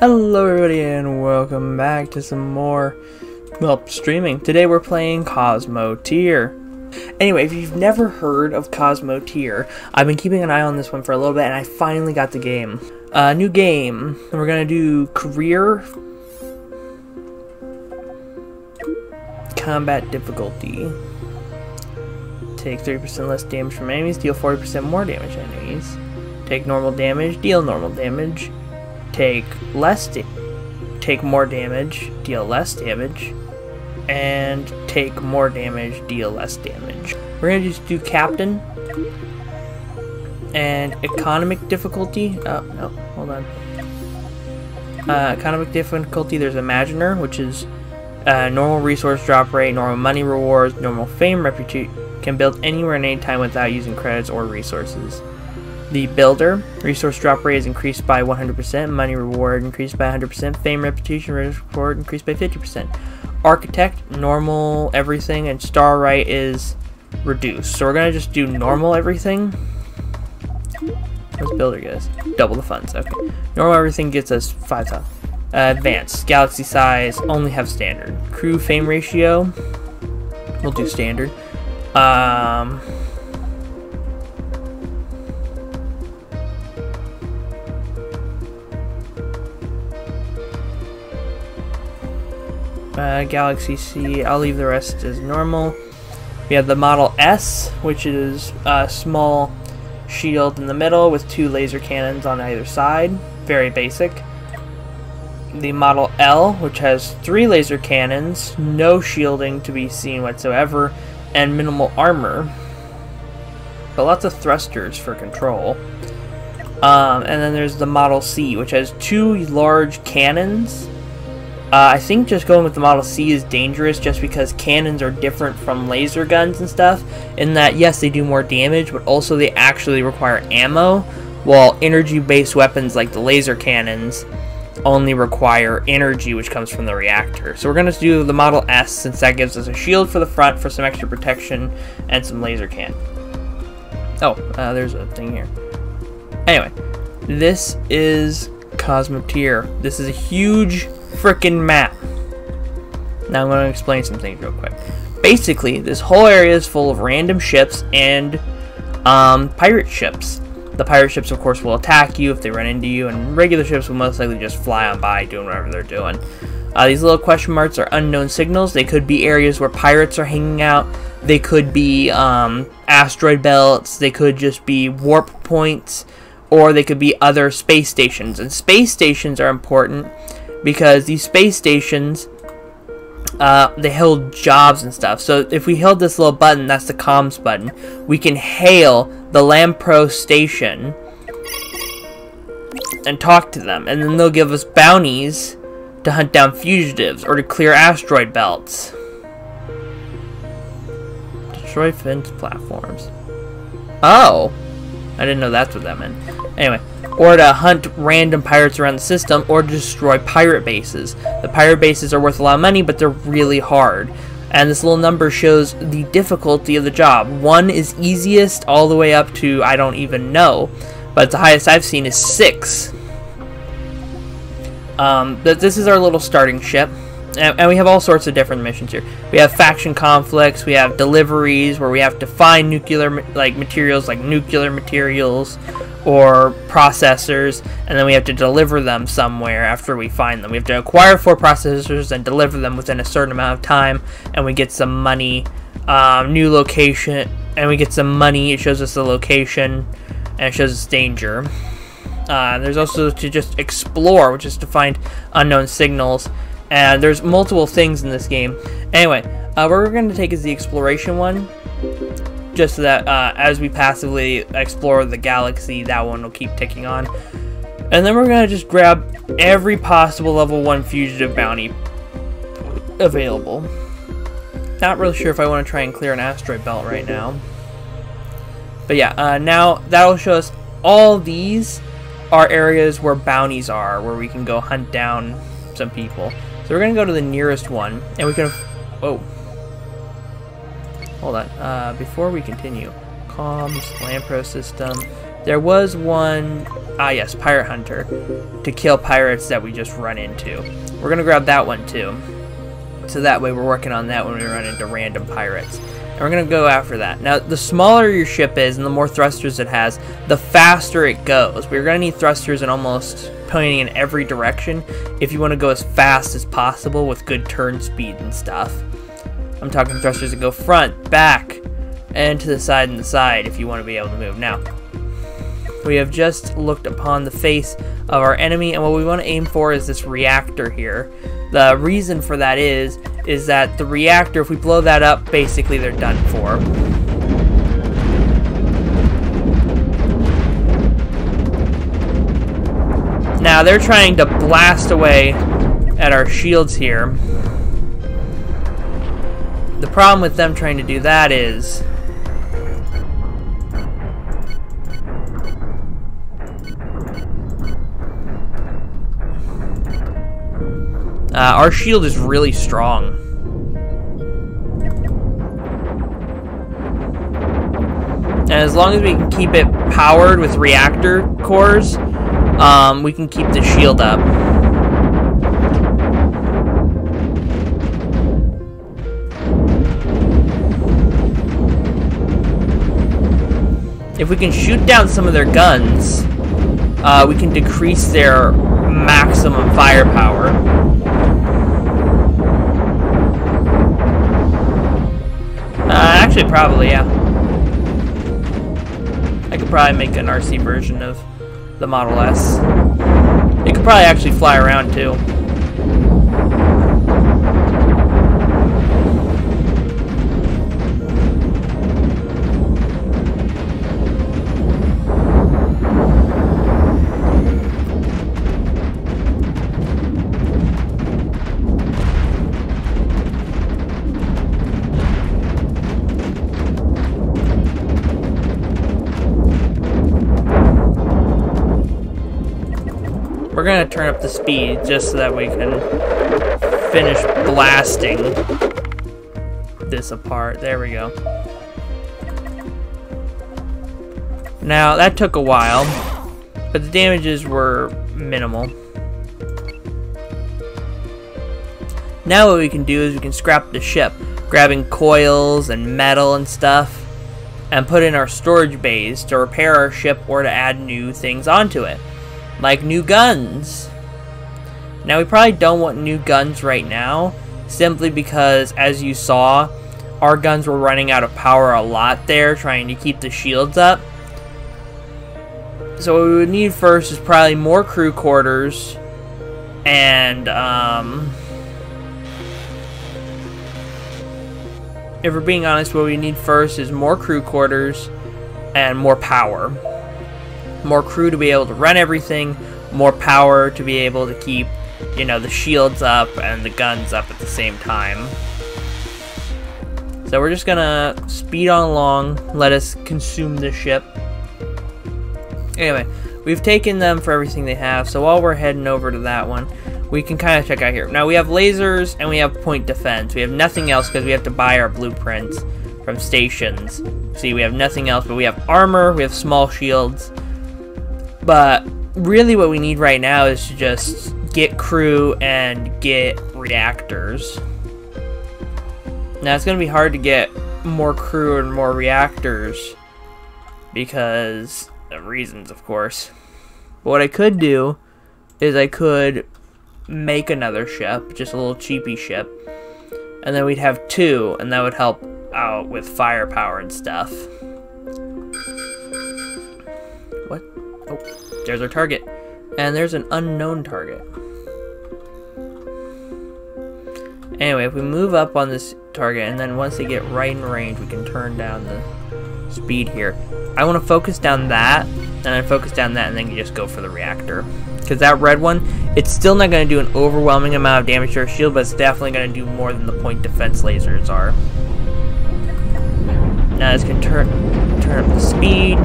Hello everybody and welcome back to some more, streaming. Today we're playing Cosmoteer. Anyway, if you've never heard of Cosmoteer, I've been keeping an eye on this one for a little bit and I finally got the game. New game. We're gonna do career, combat difficulty. Take 30% less damage from enemies, deal 40% more damage to enemies. Take normal damage, deal normal damage. Take more damage, deal less damage, and take more damage, deal less damage. We're gonna just do captain and economic difficulty. Oh no, hold on. Economic difficulty. There's imaginer, which is normal resource drop rate, normal money rewards, normal fame reputation. Can build anywhere and anytime without using credits or resources. The builder, resource drop rate is increased by 100%, money reward increased by 100%, fame reputation reward increased by 50%. Architect, normal everything, and star right is reduced. So we're gonna just do normal everything. What's builder get us? Double the funds, okay. Normal everything gets us 5,000. Advanced, galaxy size, only have standard. Crew fame ratio, we'll do standard. Galaxy C, I'll leave the rest as normal. We have the Model S, which is a small shield in the middle with 2 laser cannons on either side. Very basic. The Model L, which has 3 laser cannons, no shielding to be seen whatsoever, and minimal armor. But lots of thrusters for control. And then there's the Model C, which has 2 large cannons. I think just going with the Model C is dangerous just because cannons are different from laser guns and stuff, in that yes, they do more damage, but also they actually require ammo, while energy-based weapons like the laser cannons only require energy, which comes from the reactor. So we're going to do the Model S, since that gives us a shield for the front for some extra protection and some laser cannon. Oh, there's a thing here. Anyway, this is Cosmoteer. This is a huge frickin' map. Now I'm going to explain some things real quick. Basically, this whole area is full of random ships and pirate ships. The pirate ships, of course, will attack you if they run into you, and regular ships will most likely just fly on by doing whatever they're doing. These little question marks are unknown signals. They could be areas where pirates are hanging out. They could be asteroid belts. They could just be warp points, or they could be other space stations. And space stations are important because these space stations, they hold jobs and stuff. So if we held this little button, that's the comms button, we can hail the Lampro station and talk to them. And then they'll give us bounties to hunt down fugitives or to clear asteroid belts. Destroy fence platforms. Oh! I didn't know that's what that meant. Anyway. Or to hunt random pirates around the system, or to destroy pirate bases. The pirate bases are worth a lot of money, but they're really hard. And this little number shows the difficulty of the job. 1 is easiest, all the way up to, I don't even know. But the highest I've seen is 6. But this is our little starting ship. And we have all sorts of different missions here. We have faction conflicts, we have deliveries, where we have to find nuclear materials, like nuclear materials, or processors, and then we have to deliver them somewhere after we find them. We have to acquire 4 processors and deliver them within a certain amount of time, and we get some money. New location, and we get some money. It shows us the location, and it shows us danger. There's also to just explore, which is to find unknown signals. And there's multiple things in this game. Anyway, what we're going to take is the exploration one, just so that as we passively explore the galaxy, that one will keep ticking on. And then we're going to just grab every possible level 1 fugitive bounty available. Not really sure if I want to try and clear an asteroid belt right now. But yeah, now that'll show us all these are areas where bounties are, where we can go hunt down some people. So we're going to go to the nearest one, and we can... Whoa. Hold on. Before we continue, comms, Lampro system. There was one Ah, yes, Pirate Hunter, to kill pirates that we just run into. We're going to grab that one, too. So that way we're working on that when we run into random pirates. And we're going to go after that. Now, the smaller your ship is and the more thrusters it has, the faster it goes. We're going to need thrusters in almost pointing in every direction if you want to go as fast as possible with good turn speed and stuff. I'm talking thrusters that go front, back, and to the side if you want to be able to move. Now, we have just looked upon the face of our enemy, and what we want to aim for is this reactor here. The reason for that is that the reactor, if we blow that up, basically they're done for. Now they're trying to blast away at our shields here. The problem with them trying to do that is our shield is really strong. And as long as we can keep it powered with reactor cores, we can keep the shield up. If we can shoot down some of their guns, we can decrease their maximum firepower. Actually, probably, yeah. I could probably make an RC version of the Model S. It could probably actually fly around, too. We're gonna turn up the speed just so that we can finish blasting this apart. There we go. Now, that took a while, but the damages were minimal. Now what we can do is we can scrap the ship, grabbing coils and metal and stuff, and put in our storage bays to repair our ship or to add new things onto it. Like new guns. Now we probably don't want new guns right now, simply because, as you saw, our guns were running out of power a lot there, trying to keep the shields up. So what we would need first is probably more crew quarters, and if we're being honest, what we need first is more crew quarters and more power. More crew to be able to run everything, more power to be able to keep, you know, the shields up and the guns up at the same time. So we're just gonna speed on along, let us consume the ship. Anyway, we've taken them for everything they have, so while we're heading over to that one, we can kind of check out here. Now we have lasers and we have point defense. We have nothing else because we have to buy our blueprints from stations. See, we have nothing else, but we have armor, we have small shields. But really what we need right now is to just get crew and get reactors. Now it's going to be hard to get more crew and more reactors because of reasons, of course. But what I could do is I could make another ship, just a little cheapy ship, and then we'd have two, and that would help out with firepower and stuff. What? Oh, there's our target. And there's an unknown target. Anyway, if we move up on this target, and then once they get right in range, we can turn down the speed here. I want to focus down that, and then focus down that, and then you just go for the reactor. Because that red one, it's still not going to do an overwhelming amount of damage to our shield, but it's definitely going to do more than the point defense lasers are. Now this can turn up the speed,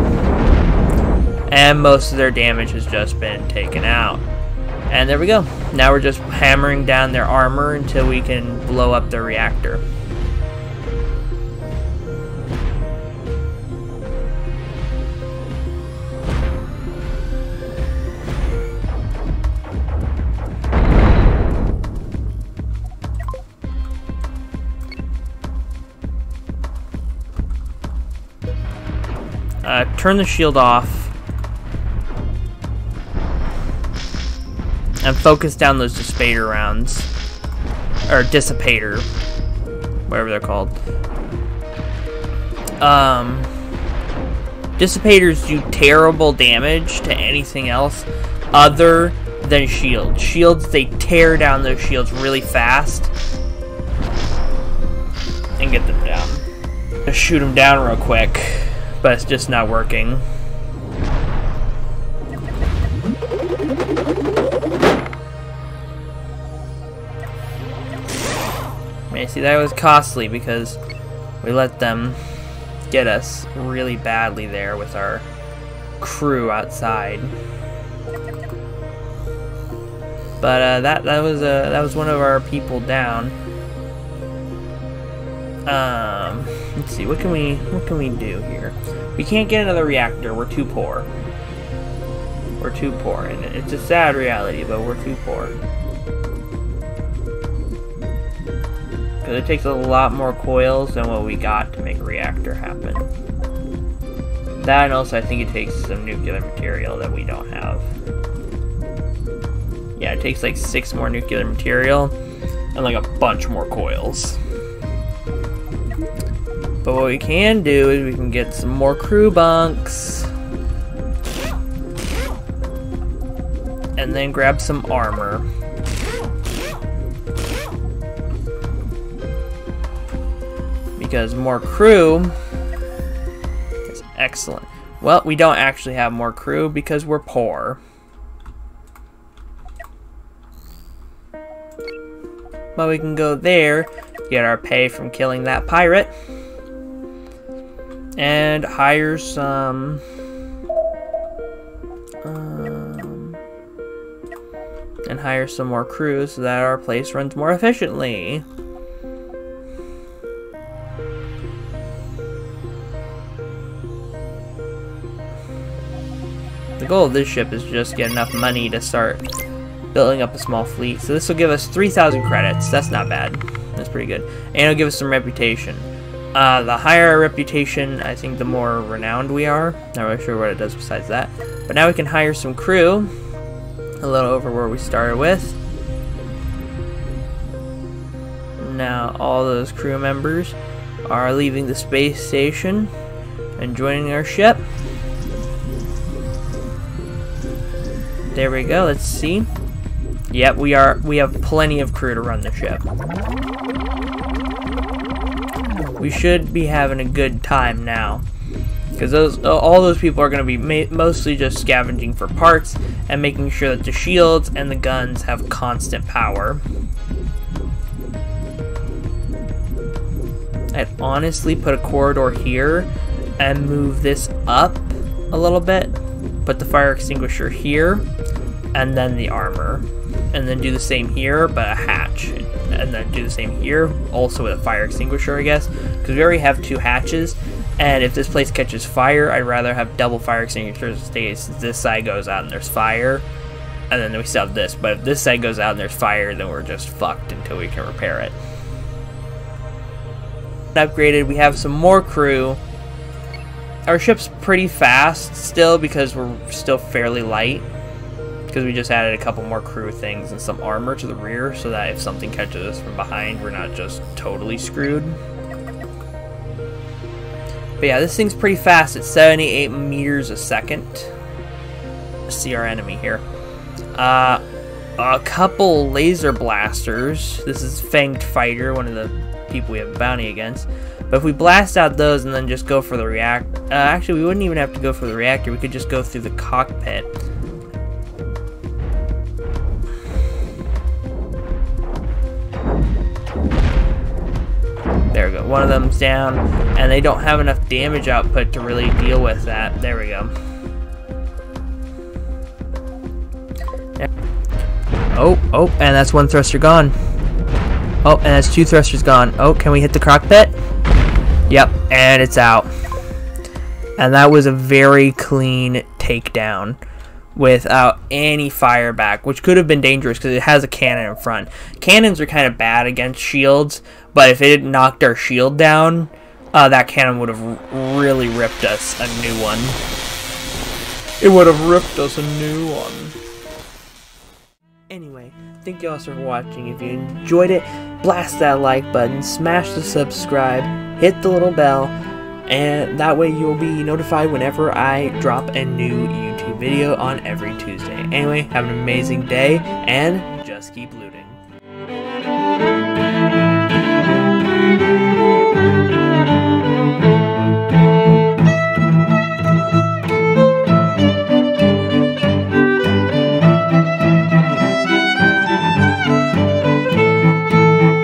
and most of their damage has just been taken out. And there we go. Now we're just hammering down their armor until we can blow up their reactor. turn the shield off and focus down those dissipator rounds, or dissipator, whatever they're called. Dissipators do terrible damage to anything else other than shields. Shields, they tear down those shields really fast and get them down. Just shoot them down real quick, but it's just not working. Man, see, that was costly because we let them get us really badly there with our crew outside. But that was one of our people down. Let's see, what can we do here? We can't get another reactor. We're too poor. We're too poor, and it's a sad reality, but we're too poor. Because it takes a lot more coils than what we got to make a reactor happen. That, and also I think it takes some nuclear material that we don't have. Yeah, it takes like 6 more nuclear material and like a bunch more coils. But what we can do is we can get some more crew bunks. And then grab some armor. Because more crew is excellent. Well, we don't actually have more crew because we're poor. But we can go there, get our pay from killing that pirate, and hire some more crew so that our place runs more efficiently. The goal of this ship is just get enough money to start building up a small fleet. So this will give us 3,000 credits. That's not bad. That's pretty good. And it'll give us some reputation. The higher our reputation, I think the more renowned we are. Not really sure what it does besides that. But now we can hire some crew. A little over where we started with. Now all those crew members are leaving the space station and joining our ship. There we go. Let's see. Yep, we have plenty of crew to run the ship. We should be having a good time now, because all those people are going to be mostly just scavenging for parts and making sure that the shields and the guns have constant power. I'd honestly put a corridor here and move this up a little bit. Put the fire extinguisher here, and then the armor. And then do the same here, but a hatch. And then do the same here, also with a fire extinguisher, I guess. Because we already have 2 hatches, and if this place catches fire, I'd rather have double fire extinguishers in case this side goes out and there's fire. And then we still have this, but if this side goes out and there's fire, then we're just fucked until we can repair it. Upgraded, we have some more crew. Our ship's pretty fast still because we're still fairly light. Because we just added a couple more crew things and some armor to the rear so that if something catches us from behind, we're not just totally screwed. But yeah, this thing's pretty fast. It's 78 meters a second. Let's see our enemy here. A couple laser blasters. This is Fanged Fighter, one of the people we have a bounty against. But if we blast out those and then just go for the reactor... actually, we wouldn't even have to go for the reactor. We could just go through the cockpit. There we go. One of them's down, and they don't have enough damage output to really deal with that. There we go. Oh, and that's 1 thruster gone. Oh, and that's 2 thrusters gone. Oh, can we hit the cockpit? Yep, and it's out. And that was a very clean takedown without any fire back, which could have been dangerous because it has a cannon in front. Cannons are kind of bad against shields, but if it knocked our shield down, that cannon would have really ripped us a new one. It would have ripped us a new one. Anyway, thank you all for watching. If you enjoyed it, blast that like button, smash the subscribe, hit the little bell, and that way you'll be notified whenever I drop a new YouTube video on every Tuesday. Anyway, have an amazing day, and just keep looting.